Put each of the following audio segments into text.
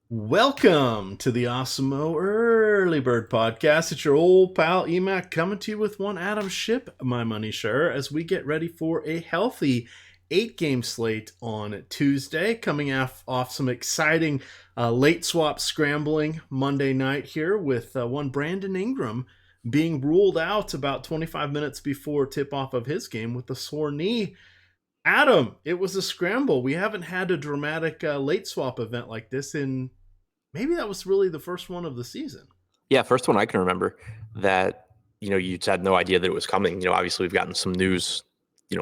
Welcome to the Awesemo Early Bird Podcast. It's your old pal Emac coming to you with one Adam Ship, my money share, as we get ready for a healthy 8-game slate on Tuesday, coming off some exciting late swap scrambling Monday night here with one Brandon Ingram being ruled out about 25 minutes before tip-off of his game with a sore knee. Adam, it was a scramble. We haven't had a dramatic late swap event like this in maybe that was really the first one of the season. Yeah, first one I can remember that, you had no idea that it was coming. Obviously we've gotten some news,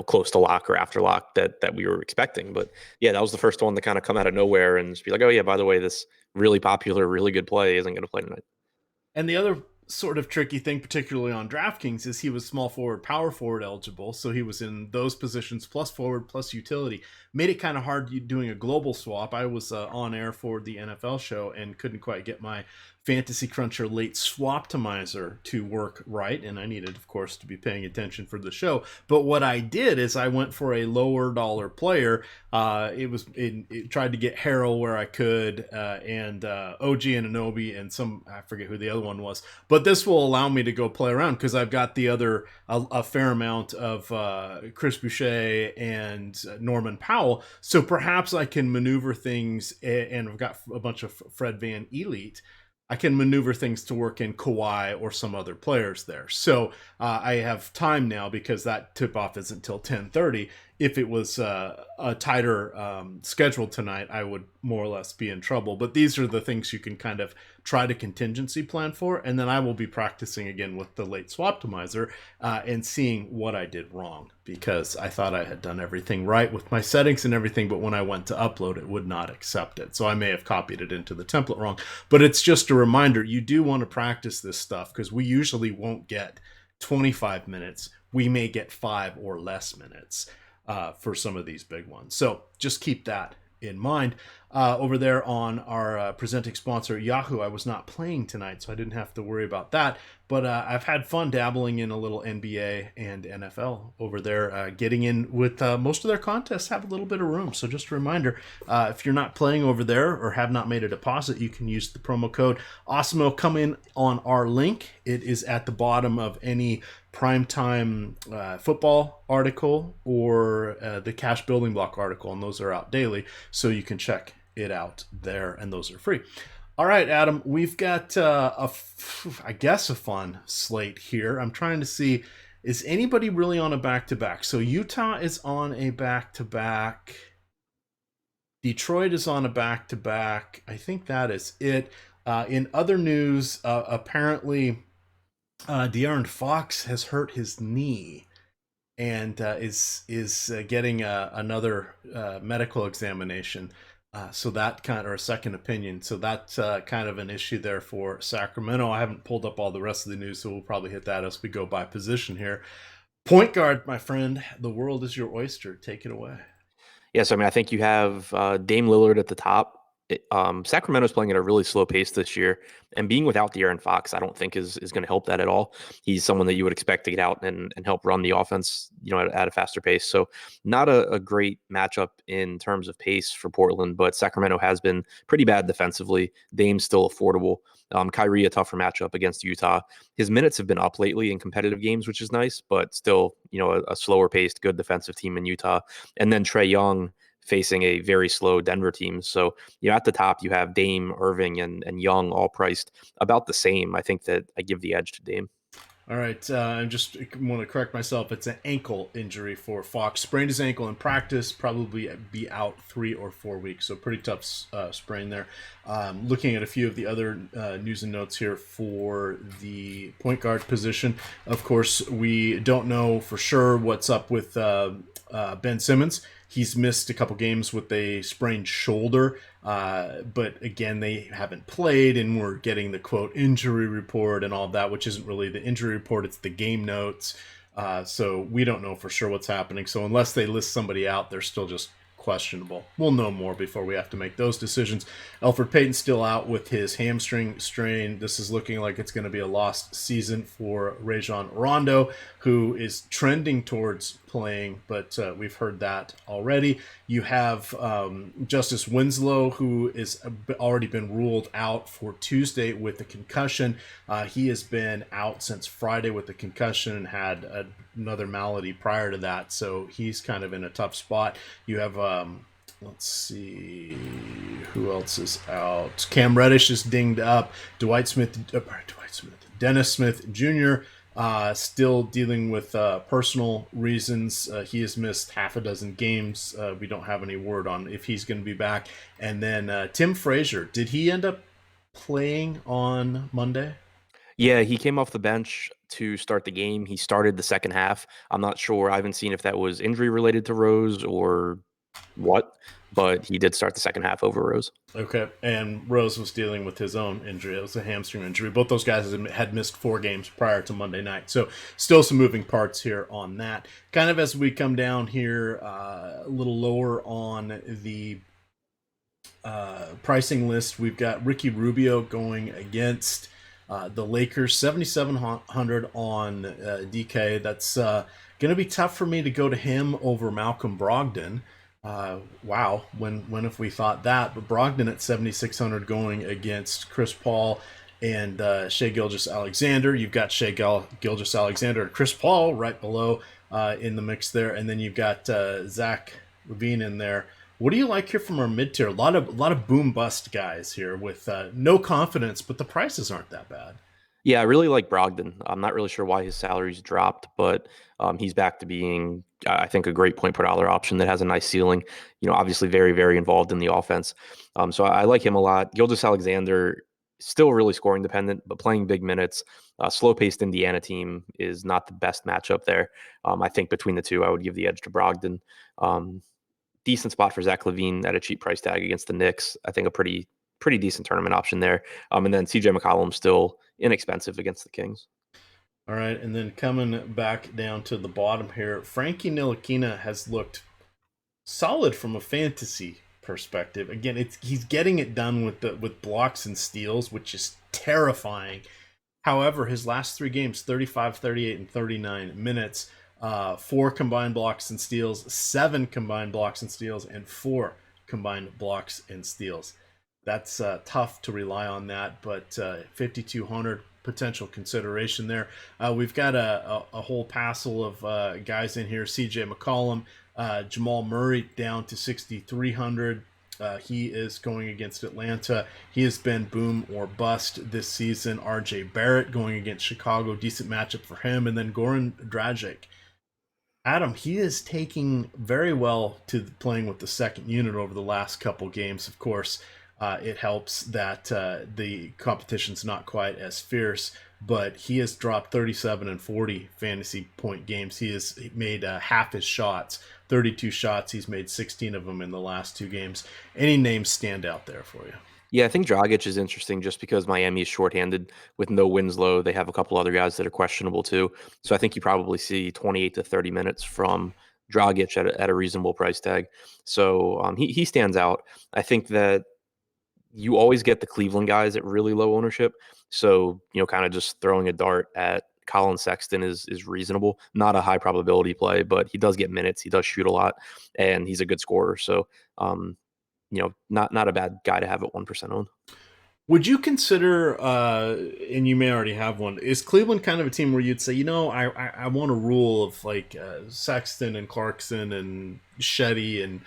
close to lock or after lock that we were expecting. But yeah, that was the first one to kind of come out of nowhere and just be like, oh yeah, by the way, this really popular, really good play isn't going to play tonight. And the other sort of tricky thing, particularly on DraftKings, is he was small forward, power forward eligible. So he was in those positions plus forward plus utility. Made it kind of hard doing a global swap. I was on air for the NFL show and couldn't quite get my Fantasy Cruncher late swaptimizer to work right. And I needed, of course, to be paying attention for the show. But what I did is I went for a lower dollar player. It tried to get Harrell where I could, and OG and Anobi and I forget who the other one was. But this will allow me to go play around because I've got the other a fair amount of Chris Boucher and Norman Powell. So perhaps I can maneuver things, and I've got a bunch of Fred Van Elite. I can maneuver things to work in Kawhi or some other players there. So I have time now because that tip-off isn't until 10:30. If it was a tighter schedule tonight, I would more or less be in trouble. But these are the things you can kind of try to contingency plan for. And then I will be practicing again with the late swaptimizer and seeing what I did wrong, because I thought I had done everything right with my settings and everything. But when I went to upload, it would not accept it. So I may have copied it into the template wrong. But it's just a reminder, you do want to practice this stuff because we usually won't get 25 minutes. We may get 5 or less minutes for some of these big ones. So just keep that in mind. Over there on our presenting sponsor, Yahoo, I was not playing tonight, so I didn't have to worry about that. But I've had fun dabbling in a little NBA and NFL over there, getting in with most of their contests have a little bit of room. So just a reminder, if you're not playing over there or have not made a deposit, you can use the promo code AWESEMO. Come in on our link. It is at the bottom of any primetime football article or the cash building block article, and those are out daily, so you can check it out there, and those are free. All right, Adam, we've got I guess a fun slate here. I'm trying to see, is anybody really on a back-to-back? So Utah is on a back-to-back. Detroit is on a back-to-back. I think that is it. In other news, apparently De'Aaron Fox has hurt his knee and is getting another medical examination. So that kind, or a second opinion. So that's kind of an issue there for Sacramento. I haven't pulled up all the rest of the news, so we'll probably hit that as we go by position here. Point guard, my friend, the world is your oyster. Take it away. Yes, I mean, I think you have Dame Lillard at the top. Sacramento's playing at a really slow pace this year, and being without De'Aaron Fox, I don't think is going to help that at all. He's someone that you would expect to get out and help run the offense, at a faster pace. So not a great matchup in terms of pace for Portland, but Sacramento has been pretty bad defensively. Dame's still affordable. Kyrie, a tougher matchup against Utah. His minutes have been up lately in competitive games, which is nice, but still, a slower paced, good defensive team in Utah. And then Trae Young facing a very slow Denver team. So, at the top, you have Dame, Irving, and Young all priced about the same. I think that I give the edge to Dame. All right, I just want to correct myself. It's an ankle injury for Fox. Sprained his ankle in practice, probably be out 3 or 4 weeks. So pretty tough sprain there. Looking at a few of the other news and notes here for the point guard position. Of course, we don't know for sure what's up with Ben Simmons. He's missed a couple games with a sprained shoulder, but again, they haven't played, and we're getting the quote injury report and all of that, which isn't really the injury report, it's the game notes. So we don't know for sure what's happening. So unless they list somebody out, they're still just questionable. We'll know more before we have to make those decisions. Alfred Payton still out with his hamstring strain. This is looking like it's going to be a lost season for Rajon Rondo, who is trending towards playing, but we've heard that already. You have Justice Winslow, who is already been ruled out for Tuesday with the concussion. He has been out since Friday with the concussion and had another malady prior to that, so he's kind of in a tough spot. You have let's see who else is out. Cam Reddish is dinged up. Dennis Smith Jr. Still dealing with personal reasons. He has missed half a dozen games. We don't have any word on if he's going to be back. And then Tim Frazier, did he end up playing on Monday? Yeah, he came off the bench to start the game. He started the second half. I'm not sure. I haven't seen if that was injury related to Rose or what, but he did start the second half over Rose. Okay, and Rose was dealing with his own injury. It was a hamstring injury. Both those guys had missed 4 games prior to Monday night, so still some moving parts here on that. Kind of as we come down here a little lower on the pricing list, we've got Ricky Rubio going against the Lakers, 7,700 on DK. That's going to be tough for me to go to him over Malcolm Brogdon. Wow, when have we thought that? But Brogdon at 7,600 going against Chris Paul and Shai Gilgeous-Alexander. You've got Shai Gilgeous-Alexander and Chris Paul right below in the mix there, and then you've got Zack Lavine in there. What do you like here from our mid-tier? A lot of boom-bust guys here with no confidence, but the prices aren't that bad. Yeah, I really like Brogdon. I'm not really sure why his salary's dropped, but he's back to being, I think, a great point per dollar option that has a nice ceiling. Obviously very, very involved in the offense. So I like him a lot. Gilgeous-Alexander, still really scoring dependent, but playing big minutes. Slow-paced Indiana team is not the best matchup there. I think between the two, I would give the edge to Brogdon. Decent spot for Zack Lavine at a cheap price tag against the Knicks. I think a pretty decent tournament option there. And then CJ McCollum still inexpensive against the Kings. All right, and then coming back down to the bottom here, Frankini Lukina has looked solid from a fantasy perspective. Again, he's getting it done with blocks and steals, which is terrifying. However, his last 3 games, 35, 38, and 39 minutes, 4 combined blocks and steals, 7 combined blocks and steals, and 4 combined blocks and steals. That's tough to rely on that, but 5,200 potential consideration there. We've got a whole passel of guys in here. CJ McCollum, Jamal Murray down to 6,300. He is going against Atlanta. He has been boom or bust this season. RJ Barrett going against Chicago. Decent matchup for him. And then Goran Dragic. Adam, he is taking very well to playing with the second unit over the last couple games. Of course, it helps that the competition's not quite as fierce, but he has dropped 37 and 40 fantasy point games. He has made half his shots, 32 shots. He's made 16 of them in the last 2 games. Any names stand out there for you? Yeah, I think Dragic is interesting just because Miami is shorthanded with no Winslow. They have a couple other guys that are questionable too. So I think you probably see 28 to 30 minutes from Dragic at a reasonable price tag. So he stands out. I think that you always get the Cleveland guys at really low ownership. So, kind of just throwing a dart at Colin Sexton is reasonable. Not a high probability play, but he does get minutes. He does shoot a lot, and he's a good scorer. So, not a bad guy to have at 1% owned. Would you consider, and you may already have one, is Cleveland kind of a team where you'd say, I want a rule of like Sexton and Clarkson and Shetty and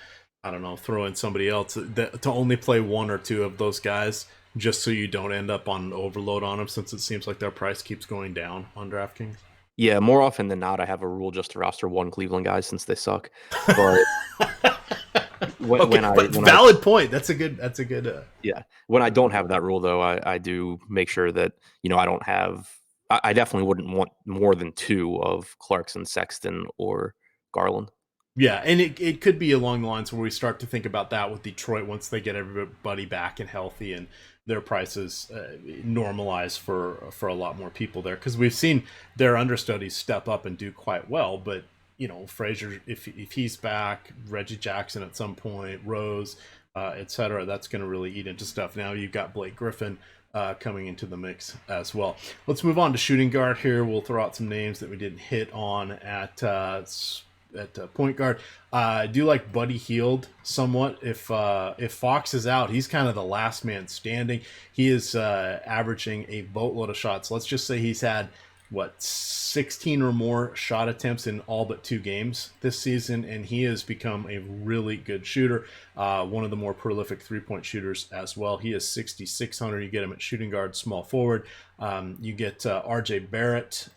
I don't know, throw in somebody else to only play 1 or 2 of those guys just so you don't end up on an overload on them, since it seems like their price keeps going down on DraftKings? Yeah, more often than not, I have a rule just to roster 1 Cleveland guy since they suck. But valid point. That's a good. Yeah. When I don't have that rule, though, I do make sure that I don't have. I definitely wouldn't want more than 2 of Clarkson, Sexton, or Garland. Yeah, and it could be along the lines where we start to think about that with Detroit once they get everybody back and healthy and their prices normalize for a lot more people there, because we've seen their understudies step up and do quite well, but Frazier, if he's back, Reggie Jackson at some point, Rose, etc. That's going to really eat into stuff. Now you've got Blake Griffin coming into the mix as well. Let's move on to shooting guard here. We'll throw out some names that we didn't hit on at point guard. I do like Buddy Hield somewhat. If Fox is out, he's kind of the last man standing. He is averaging a boatload of shots. Let's just say he's had 16 or more shot attempts in all but 2 games this season, and he has become a really good shooter, one of the more prolific 3-point shooters as well. He is 6,600. You get him at shooting guard, small forward. You get RJ Barrett,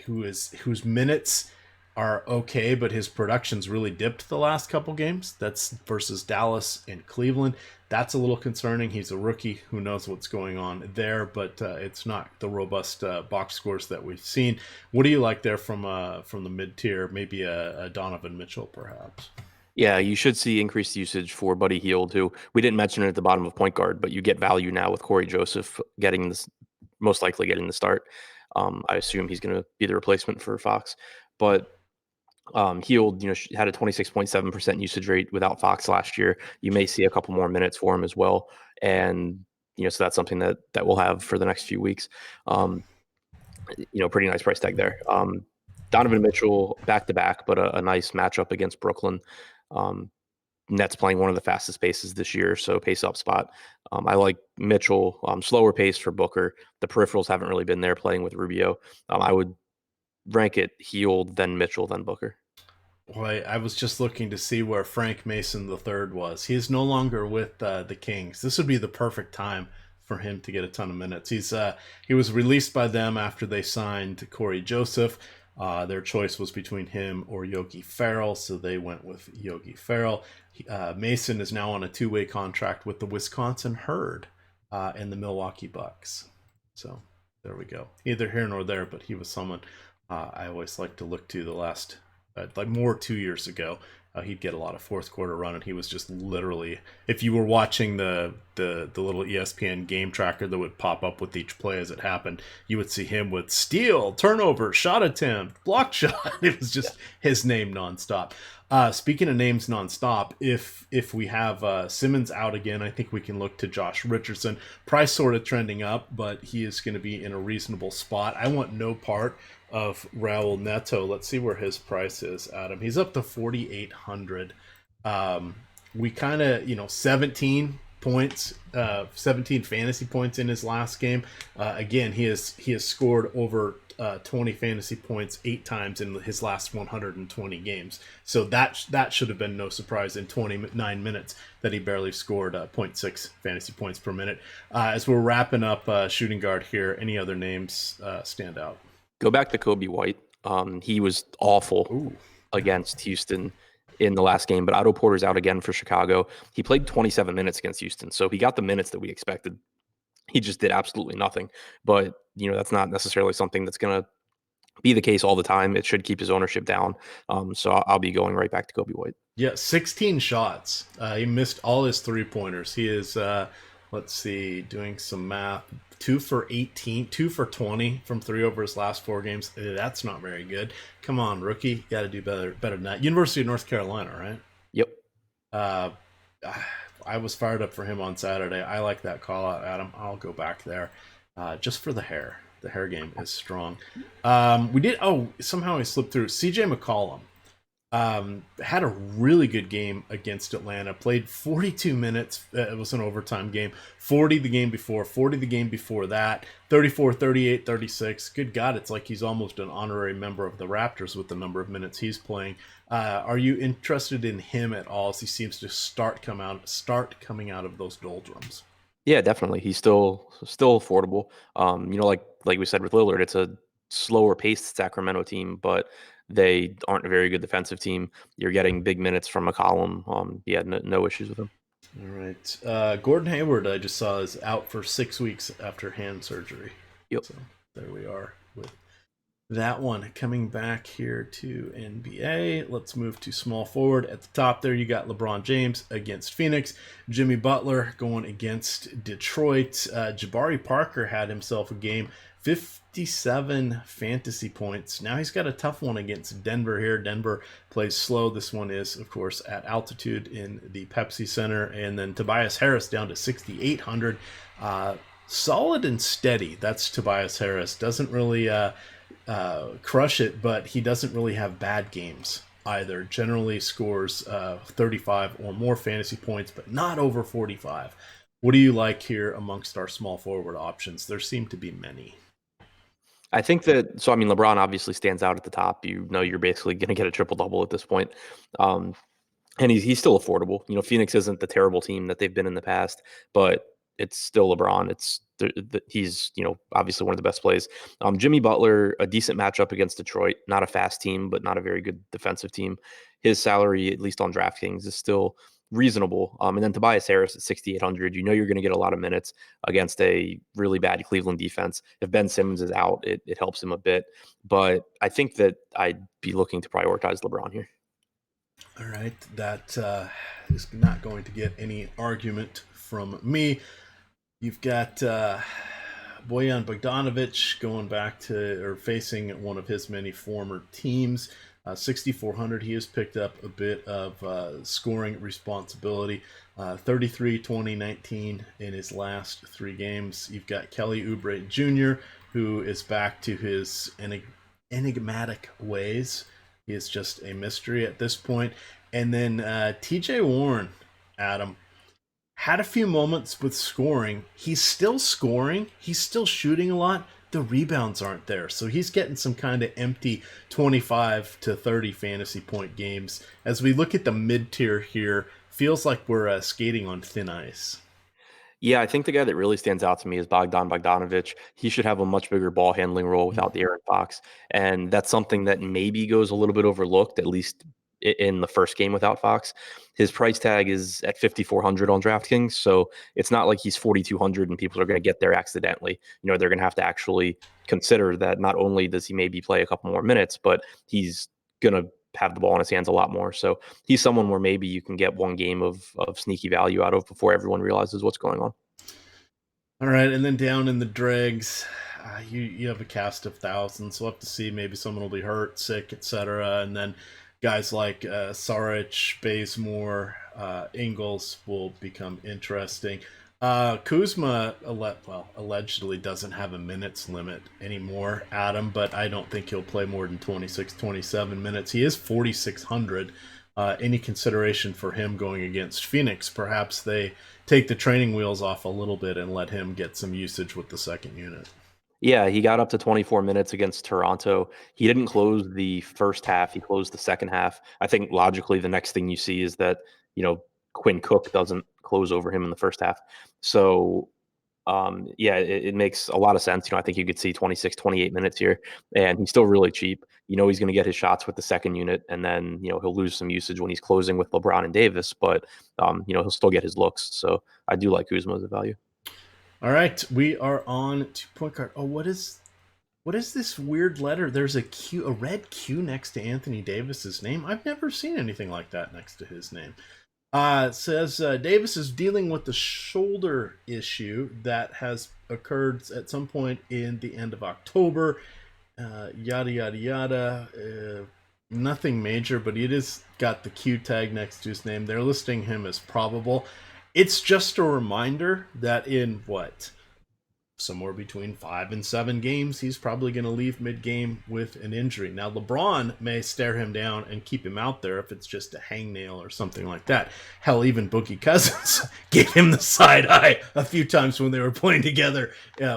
whose minutes are okay, but his production's really dipped the last couple games. That's versus Dallas and Cleveland. That's a little concerning. He's a rookie. Who knows what's going on there, but it's not the robust box scores that we've seen. What do you like there from the mid-tier? Maybe a Donovan Mitchell, perhaps? Yeah, you should see increased usage for Buddy Hield, who we didn't mention it at the bottom of point guard, but you get value now with Cory Joseph getting this, most likely getting the start. I assume he's going to be the replacement for Fox, but Hield, had a 26.7% usage rate without Fox last year. You may see a couple more minutes for him as well, and so that's something that we'll have for the next few weeks. Pretty nice price tag there. Donovan Mitchell back to back, but a nice matchup against Brooklyn. Nets playing one of the fastest paces this year, so pace up spot. I like Mitchell, slower pace for Booker. The peripherals haven't really been there playing with Rubio. I would rank it Hield, then Mitchell, then Booker. Boy, I was just looking to see where Frank Mason III was. He is no longer with the Kings. This would be the perfect time for him to get a ton of minutes. He was released by them after they signed Cory Joseph. Their choice was between him or Yogi Ferrell, so they went with Yogi Ferrell. Mason is now on a 2-way contract with the Wisconsin Herd and the Milwaukee Bucks. So there we go. Neither here nor there, but he was someone I always like to look to the last, more 2 years ago. He'd get a lot of fourth quarter run, and he was just literally, if you were watching the little ESPN game tracker that would pop up with each play as it happened, you would see him with steal, turnover, shot attempt, block shot. It was just his name nonstop. Speaking of names nonstop, if we have Simmons out again, I think we can look to Josh Richardson. Price sort of trending up, but he is going to be in a reasonable spot. I want no part of Raul Neto. Let's see where his price is, Adam. He's up to 4,800. We kind of, 17 points, 17 fantasy points in his last game. Again, he has scored over 20 fantasy points 8 times in his last 120 games. So that should have been no surprise in 29 minutes that he barely scored 0.6 fantasy points per minute. As we're wrapping up shooting guard here, any other names stand out? Go back to Kobe White. He was awful against Houston in the last game, but Otto Porter's out again for Chicago. He played 27 minutes against Houston, so he got the minutes that we expected. He just did absolutely nothing. But, that's not necessarily something that's going to be the case all the time. It should keep his ownership down. So I'll be going right back to Kobe White. Yeah, 16 shots. He missed all his 3-pointers. He is, let's see, doing some math. 2 for 18, 2 for 20 from 3 over his last 4 games. That's not very good. Come on, rookie. You got to do better than that. University of North Carolina, right? Yep. I was fired up for him on Saturday. I like that call out, Adam. I'll go back there just for the hair. The hair game is strong. Somehow he slipped through. CJ McCollum had a really good game against Atlanta. Played 42 minutes. It was an overtime game. 40 the game before. 40 the game before that. 34, 38, 36. Good God, it's like he's almost an honorary member of the Raptors with the number of minutes he's playing. Are you interested in him at all as he seems to start coming out of those doldrums? Yeah, definitely. He's still affordable. Like we said with Lillard, it's a slower paced Sacramento team, but they aren't a very good defensive team. You're getting big minutes from McCollum. No issues with him. All right. Gordon Hayward, I just saw, is out for 6 weeks after hand surgery. Yep. So there we are with that one. Coming back here to NBA, let's move to small forward. At the top there, you got LeBron James against Phoenix. Jimmy Butler going against Detroit. Jabari Parker had himself a game. 57 fantasy points. Now he's got a tough one against Denver here. Denver plays slow. This one is, of course, at altitude in the Pepsi Center. And then Tobias Harris down to 6,800. Solid and steady. That's Tobias Harris. Doesn't really crush it, but he doesn't really have bad games either. Generally scores 35 or more fantasy points, but not over 45. What do you like here amongst our small forward options? There seem to be many. I think that, so I mean, LeBron obviously stands out at the top. You know, you're basically going to get a triple double at this point. And he's still affordable. You know, Phoenix isn't the terrible team that they've been in the past, but it's still LeBron. He's, you know, obviously one of the best plays. Jimmy Butler, a decent matchup against Detroit. Not a fast team, but not a very good defensive team. His salary, at least on DraftKings, is still reasonable. And then Tobias Harris at 6,800. You know you're going to get a lot of minutes against a really bad Cleveland defense. If Ben Simmons is out, it helps him a bit. But I think that I'd be looking to prioritize LeBron here. All right, that is not going to get any argument from me. You've got Bojan Bogdanovic going back to, or facing one of his many former teams. 6,400. He has picked up a bit of scoring responsibility. 33, 20, 19 in his last 3 games. You've got Kelly Oubre Jr., who is back to his enigmatic ways. He is just a mystery at this point. And then TJ Warren, Adam, had a few moments with scoring. He's still scoring. He's still shooting a lot. The rebounds aren't there. So he's getting some kind of empty 25 to 30 fantasy point games. As we look at the mid-tier here, feels like we're skating on thin ice. Yeah, I think the guy that really stands out to me is Bogdanovic. He should have a much bigger ball handling role without the Aaron Fox. And that's something that maybe goes a little bit overlooked, at least in the first game without Fox. His price tag is at 5,400 on DraftKings. So it's not like he's 4,200 and people are going to get there accidentally. You know, they're going to have to actually consider that not only does he maybe play a couple more minutes, but he's going to have the ball in his hands a lot more. So he's someone where maybe you can get one game of sneaky value out of before everyone realizes what's going on. All right, and then down in the dregs, you have a cast of thousands. We'll have to see. Maybe someone will be hurt, sick, etc. And then guys like Saric, Bazemore, Ingles will become interesting. Kuzma allegedly doesn't have a minutes limit anymore, Adam, but I don't think he'll play more than 26, 27 minutes. He is 4,600. Any consideration for him going against Phoenix? Perhaps they take the training wheels off a little bit and let him get some usage with the second unit. Yeah, he got up to 24 minutes against Toronto. He didn't close the first half. He closed the second half. I think logically the next thing you see is that, you know, Quinn Cook doesn't close over him in the first half. So, it makes a lot of sense. You know, I think you could see 26, 28 minutes here, and he's still really cheap. You know, he's going to get his shots with the second unit, and then, you know, he'll lose some usage when he's closing with LeBron and Davis, but, you know, he'll still get his looks. So I do like Kuzma as a value. All right, we are on to point guard. Oh, what is this weird letter? There's a red Q next to Anthony Davis's name. I've never seen anything like that next to his name. It says Davis is dealing with the shoulder issue that has occurred at some point in the end of October. Yada yada yada. Nothing major, but it is got the Q tag next to his name. They're listing him as probable. It's just a reminder that in somewhere between 5 and 7 games, he's probably going to leave mid-game with an injury. Now, LeBron may stare him down and keep him out there if it's just a hangnail or something like that. Hell, even Boogie Cousins gave him the side eye a few times when they were playing together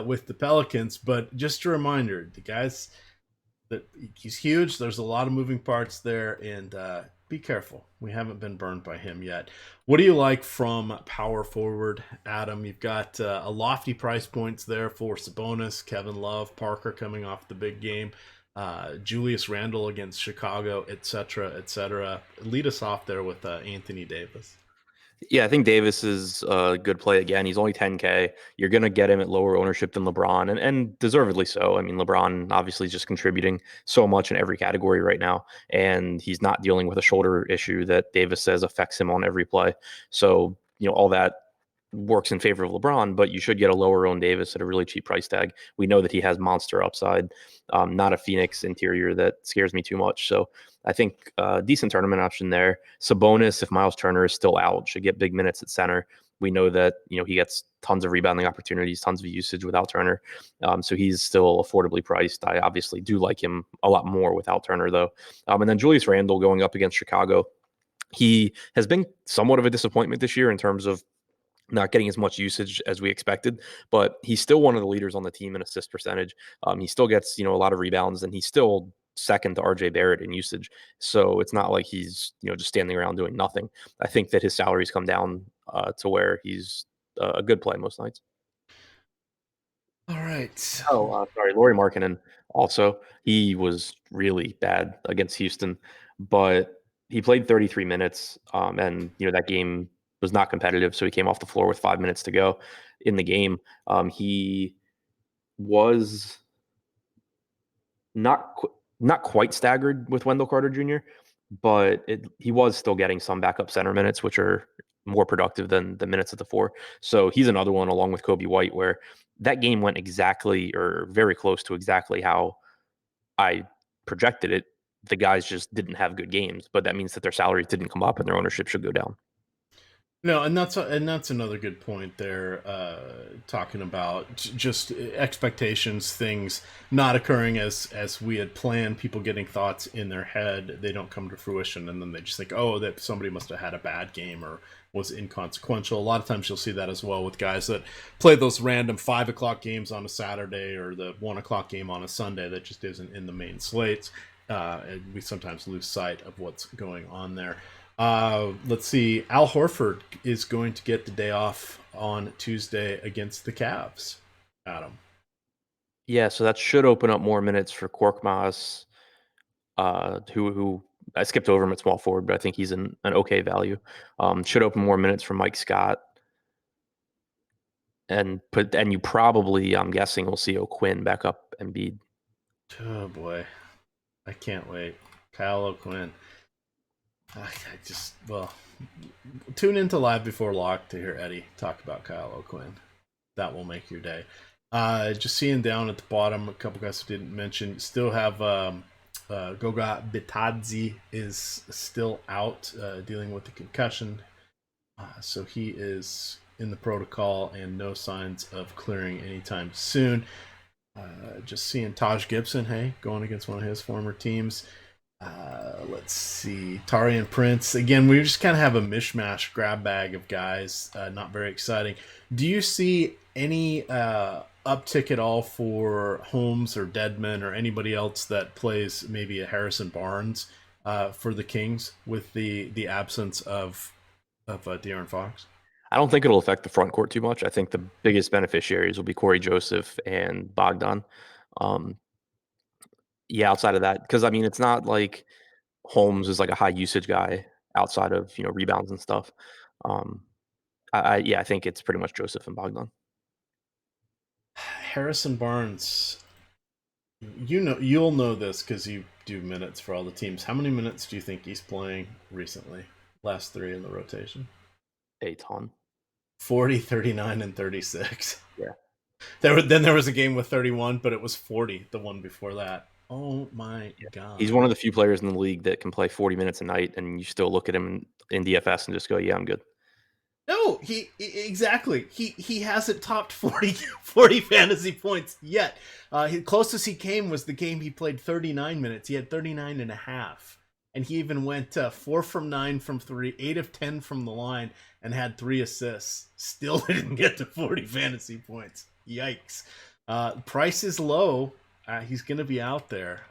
with the Pelicans. But just a reminder, the guys, that he's huge. There's a lot of moving parts there, and be careful. We haven't been burned by him yet. What do you like from power forward, Adam? You've got a lofty price points there for Sabonis, Kevin Love, Parker coming off the big game, Julius Randle against Chicago, etc., etc. Lead us off there with Anthony Davis. Yeah, I think Davis is a good play again. He's only 10K. You're going to get him at lower ownership than LeBron, and deservedly so. I mean, LeBron obviously is just contributing so much in every category right now, and he's not dealing with a shoulder issue that Davis says affects him on every play. So, you know, all that works in favor of LeBron, but you should get a lower owned Davis at a really cheap price tag. We know that he has monster upside, not a Phoenix interior that scares me too much. So I think decent tournament option there. Sabonis, if Miles Turner is still out, should get big minutes at center. We know that he gets tons of rebounding opportunities, tons of usage without Turner. So he's still affordably priced. I obviously do like him a lot more without Turner, though. And then Julius Randle going up against Chicago. He has been somewhat of a disappointment this year in terms of not getting as much usage as we expected, but he's still one of the leaders on the team in assist percentage. He still gets, a lot of rebounds, and he's still second to RJ Barrett in usage. So it's not like he's, just standing around doing nothing. I think that his salaries come down to where he's a good play most nights. All right. Oh, sorry, Lauri Markkanen also. He was really bad against Houston, but he played 33 minutes, and that game was not competitive, so he came off the floor with 5 minutes to go in the game. He was not not quite staggered with Wendell Carter Jr., but he was still getting some backup center minutes, which are more productive than the minutes at the four. So he's another one, along with Kobe White, where that game went exactly or very close to exactly how I projected it. The guys just didn't have good games, but that means that their salaries didn't come up and their ownership should go down. No, and that's another good point there. Talking about just expectations, things not occurring as we had planned. People getting thoughts in their head, they don't come to fruition, and then they just think, oh, that somebody must have had a bad game or was inconsequential. A lot of times you'll see that as well with guys that play those random 5 o'clock games on a Saturday or the 1 o'clock game on a Sunday that just isn't in the main slates. And we sometimes lose sight of what's going on there. Let's see. Al Horford is going to get the day off on Tuesday against the Cavs. Adam. Yeah, so that should open up more minutes for Korkmaz, who I skipped over him at small forward, but I think he's an okay value. Should open more minutes for Mike Scott. And you probably, I'm guessing, will see O'Quinn back up Embiid. Oh boy, I can't wait. Kyle O'Quinn. I just tune into Live Before Lock to hear Eddie talk about Kyle O'Quinn. That will make your day. Just seeing down at the bottom, a couple guys who didn't mention, still have Goga Bitadze is still out dealing with the concussion. So he is in the protocol and no signs of clearing anytime soon. Just seeing Taj Gibson, hey, going against one of his former teams. Let's see. Tarian Prince. Again, we just kind of have a mishmash grab bag of guys. Not very exciting. Do you see any uptick at all for Holmes or Deadman or anybody else that plays maybe a Harrison Barnes for the Kings with the absence of De'Aaron Fox? I don't think it'll affect the front court too much. I think the biggest beneficiaries will be Cory Joseph and Bogdan. Yeah, outside of that, because I mean, it's not like Holmes is like a high usage guy outside of rebounds and stuff. Um, I think it's pretty much Joseph and Bogdan. Harrison Barnes, you'll know this because you do minutes for all the teams. How many minutes do you think he's playing recently? Last three in the rotation. A ton. 40, 39, and 36. Yeah. Then there was a game with 31, but it was 40 the one before that. Oh my god. He's one of the few players in the league that can play 40 minutes a night, and you still look at him in DFS and just go, yeah, I'm good. No, he exactly. He hasn't topped 40 fantasy points yet. The closest he came was the game he played 39 minutes. He had 39 and a half. And he even went 4 from 9 from 3, 8 of 10 from the line, and had 3 assists. Still didn't get to 40 fantasy points. Yikes. Price is low. He's going to be out there.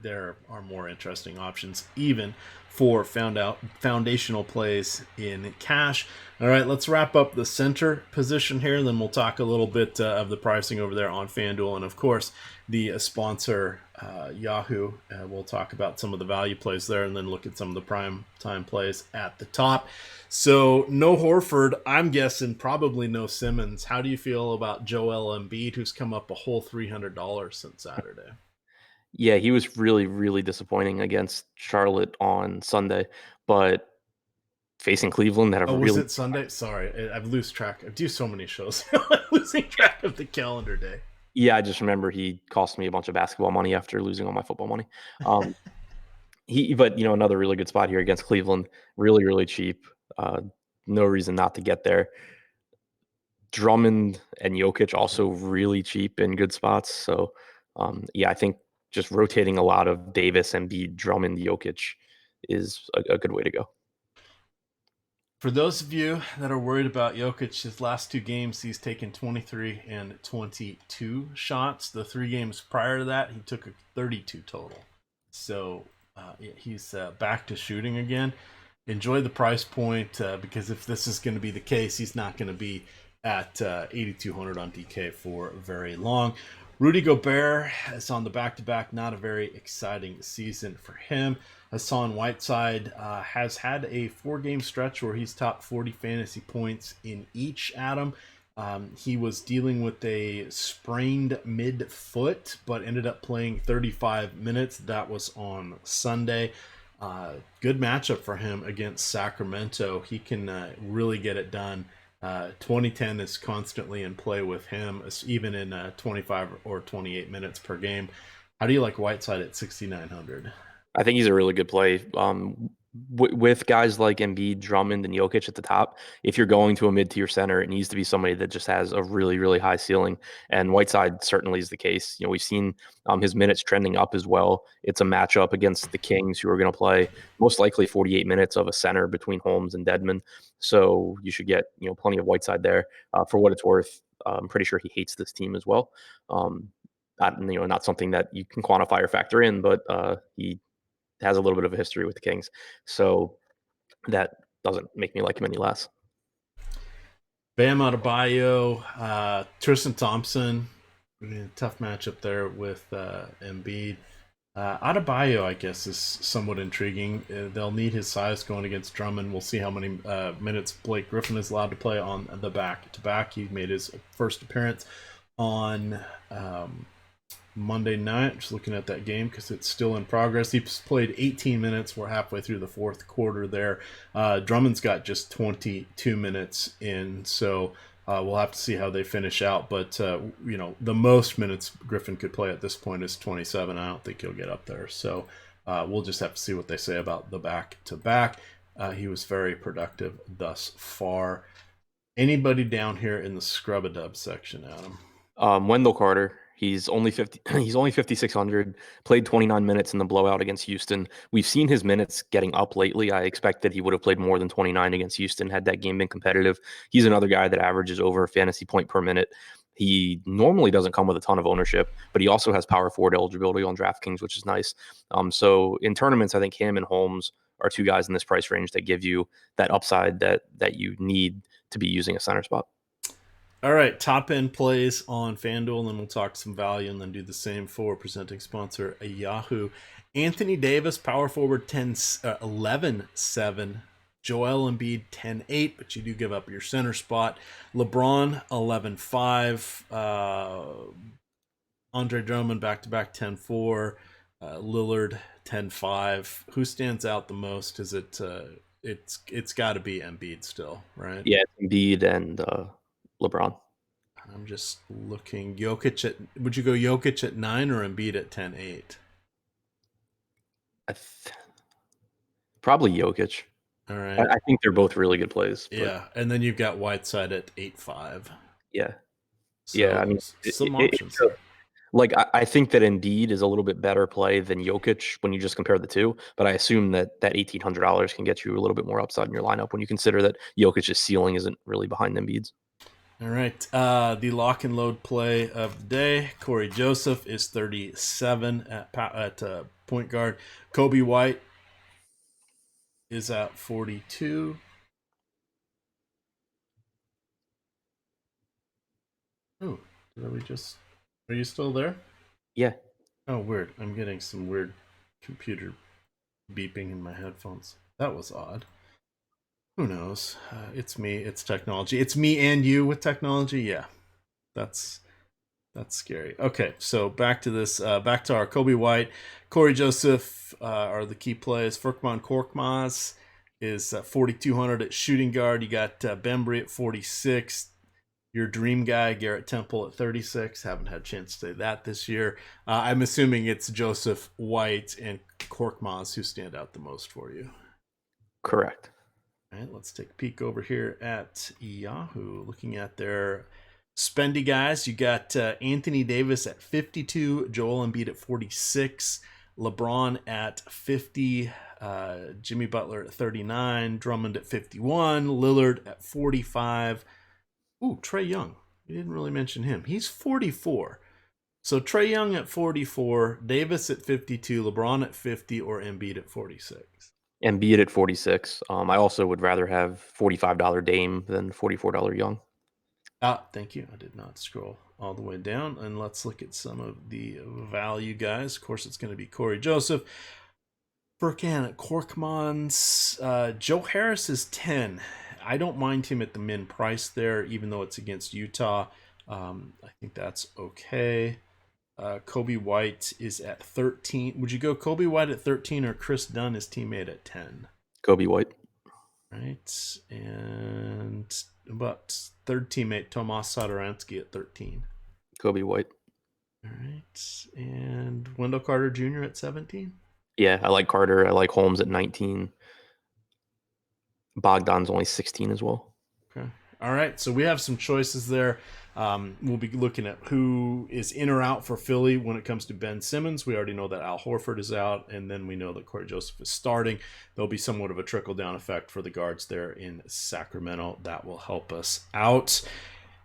There are more interesting options, even for foundational plays in cash. All right, let's wrap up the center position here, and then we'll talk a little bit of the pricing over there on FanDuel, and of course the sponsor Yahoo. We'll talk about some of the value plays there, and then look at some of the prime time plays at the top. So no Horford, I'm guessing probably no Simmons. How do you feel about Joel Embiid, who's come up a whole $300 since Saturday? Yeah, he was really, really disappointing against Charlotte on Sunday, but facing Cleveland that have Oh, was really. it Sunday? Sorry, I've lost track. I do so many shows. I'm losing track of the calendar day. Yeah, I just remember he cost me a bunch of basketball money after losing all my football money. Um, but another really good spot here against Cleveland, really, really cheap. Uh, no reason not to get there. Drummond and Jokic also really cheap in good spots. So, yeah, I think just rotating a lot of Davis, Embiid, Drummond, Jokic is a good way to go. For those of you that are worried about Jokic, his last 2 games, he's taken 23 and 22 shots. The 3 games prior to that, he took a 32 total. So he's back to shooting again. Enjoy the price point because if this is going to be the case, he's not going to be at 8,200 on DK for very long. Rudy Gobert is on the back-to-back. Not a very exciting season for him. Hassan Whiteside has had a 4-game stretch where he's top 40 fantasy points in each, Adam. He was dealing with a sprained midfoot, but ended up playing 35 minutes. That was on Sunday. Good matchup for him against Sacramento. He can really get it done. 2010 is constantly in play with him, even in 25 or 28 minutes per game. How do you like Whiteside at 6,900? I think he's a really good play. With guys like Embiid, Drummond, and Jokic at the top, if you're going to a mid-tier center, it needs to be somebody that just has a really, really high ceiling. And Whiteside certainly is the case. We've seen his minutes trending up as well. It's a matchup against the Kings, who are going to play most likely 48 minutes of a center between Holmes and Dedmon. So you should get plenty of Whiteside there. For what it's worth, I'm pretty sure he hates this team as well. Not something that you can quantify or factor in, but he has a little bit of a history with the Kings. So that doesn't make me like him any less. Bam Adebayo, Tristan Thompson. Tough matchup there with Embiid. Adebayo, I guess, is somewhat intriguing. They'll need his size going against Drummond. We'll see how many minutes Blake Griffin is allowed to play on the back-to-back. He made his first appearance on Monday night. Just looking at that game because it's still in progress. He's played 18 minutes. We're halfway through the fourth quarter there. Drummond's got just 22 minutes in, so we'll have to see how they finish out. But the most minutes Griffin could play at this point is 27. I don't think he'll get up there. So we'll just have to see what they say about the back-to-back. He was very productive thus far. Anybody down here in the scrub-a-dub section, Adam? Wendell Carter. He's only 50. He's only 5,600. Played 29 minutes in the blowout against Houston. We've seen his minutes getting up lately. I expect that he would have played more than 29 against Houston had that game been competitive. He's another guy that averages over a fantasy point per minute. He normally doesn't come with a ton of ownership, but he also has power forward eligibility on DraftKings, which is nice. So in tournaments, I think him and Holmes are two guys in this price range that give you that upside that you need to be using a center spot. All right, top end plays on FanDuel, and then we'll talk some value and then do the same for presenting sponsor Yahoo. Anthony Davis, power forward 11-7. Joel Embiid 10-8, but you do give up your center spot. LeBron 11-5. Andre Drummond back-to-back 10-4. Lillard 10-5. Who stands out the most? Is it it's got to be Embiid still, right? Yeah, Embiid and LeBron. I'm just looking. Would you go Jokic at 9 or Embiid at 10-8? Probably Jokic. All right. I think they're both really good plays. But... yeah, and then you've got Whiteside at 8-5. Yeah. So yeah, I mean, some options. I think that Embiid is a little bit better play than Jokic when you just compare the two, but I assume that $1,800 can get you a little bit more upside in your lineup when you consider that Jokic's ceiling isn't really behind Embiid's. All right. The lock and load play of the day. Cory Joseph is 37 at point guard. Kobe White is at 42. Oh, are you still there? Yeah. Oh, weird. I'm getting some weird computer beeping in my headphones. That was odd. Who knows? It's me. It's technology. It's me and you with technology. Yeah, that's scary. Okay, so back to this. Back to our Kobe White, Cory Joseph are the key plays. Furkan Korkmaz is 4,200 at shooting guard. You got Bembry at 46. Your dream guy, Garrett Temple at 36. Haven't had a chance to say that this year. I'm assuming it's Joseph, White, and Korkmaz who stand out the most for you. Correct. All right, let's take a peek over here at Yahoo. Looking at their spendy guys, you got Anthony Davis at 52, Joel Embiid at 46, LeBron at 50, Jimmy Butler at 39, Drummond at 51, Lillard at 45. Ooh, Trae Young. We didn't really mention him. He's 44. So Trae Young at 44, Davis at 52, LeBron at 50, or Embiid at 46. Embiid at 46. I also would rather have $45 Dame than $44 Young. Thank you. I did not scroll all the way down. And let's look at some of the value guys. Of course, it's going to be Cory Joseph. Furkan Korkmaz. Joe Harris is 10. I don't mind him at the min price there, even though it's against Utah. I think that's okay. Kobe White is at 13. Would you go Kobe White at 13 or Chris Dunn, his teammate, at 10? Kobe White. Right. And about third teammate Tomas Satoransky at 13. Kobe White. All right. And Wendell Carter Jr. at 17? Yeah, I like Carter. I like Holmes at 19. Bogdan's only 16 as well. Okay. All right. So we have some choices there. We'll be looking at who is in or out for Philly when it comes to Ben Simmons. We already know that Al Horford is out, and then we know that Cory Joseph is starting. There'll be somewhat of a trickle-down effect for the guards there in Sacramento. That will help us out.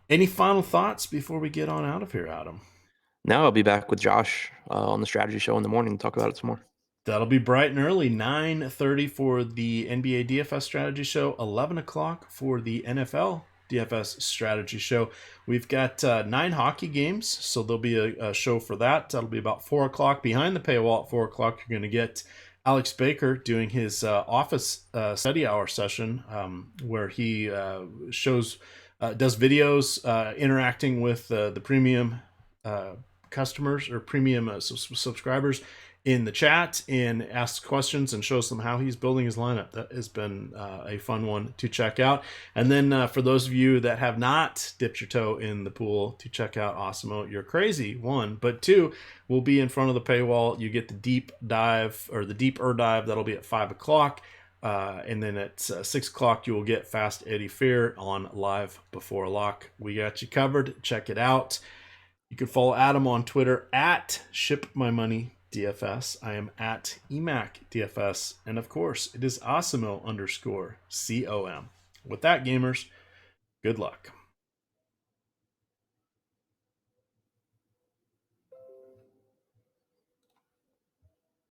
Any final thoughts before we get on out of here, Adam? Now I'll be back with Josh on the strategy show in the morning to talk about it some more. That'll be bright and early, 9:30 for the NBA DFS strategy show, 11 o'clock for the NFL DFS strategy show. We've got 9 hockey games, so there'll be a show for that. That'll be about 4 o'clock. Behind the paywall at 4 o'clock, you're going to get Alex Baker doing his office study hour session where he does videos interacting with the premium customers or premium subscribers in the chat and asks questions and shows them how he's building his lineup. That has been a fun one to check out. And then for those of you that have not dipped your toe in the pool to check out Awesemo, you're crazy, 1. But 2, we'll be in front of the paywall. You get the deep dive or the deeper dive. That'll be at 5 o'clock. And then at 6 o'clock, you will get Fast Eddie Fear on Live Before Lock. We got you covered. Check it out. You can follow Adam on Twitter at ShipMyMoneyDFS. I am at EmacDFS. And of course, it is Awesemo_COM. With that, gamers, good luck.